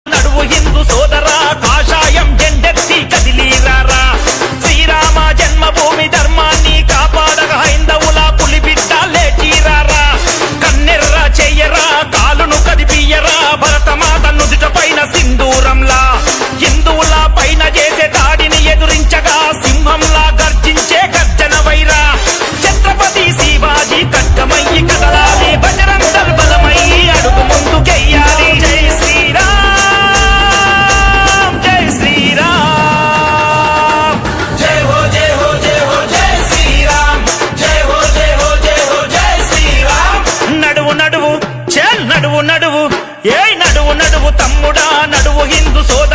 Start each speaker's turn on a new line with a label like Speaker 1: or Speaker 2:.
Speaker 1: నడువు హిందూ సోదరా కాషాయం జెండెత్తి కదిలీరారా శ్రీరామ జన్మభూమి ధర్మాన్ని కాపాడగ హైందవుల పులిబిడ్డ లేచిరారా కన్నెర్ర చెయ్యరా కాలును కదిపియ్యరా భరతమాత నుదుట పైన సింధూరంలా హిందువుల పైన చేసే దాడిని ఎదురించగా సింహంలా గర్జించే గర్జన వైరా ఛత్రపతి శివాజీ కట్టమయ్యి కదలాలి బజరంగ దళ్ బలమయ్యి అడుగు ముందుకెయ్యాలి జై శ్రీరామ్ జై శ్రీరామ్ జై హో జై హో జై హో జై శ్రీరామ్ జై హో జై హో జై హో జై శ్రీరామ్ నడువు నడువు చల్ నడువు నడువు ఏ నడువు నడువు తమ్ముడా నడువు హిందూ సోదరా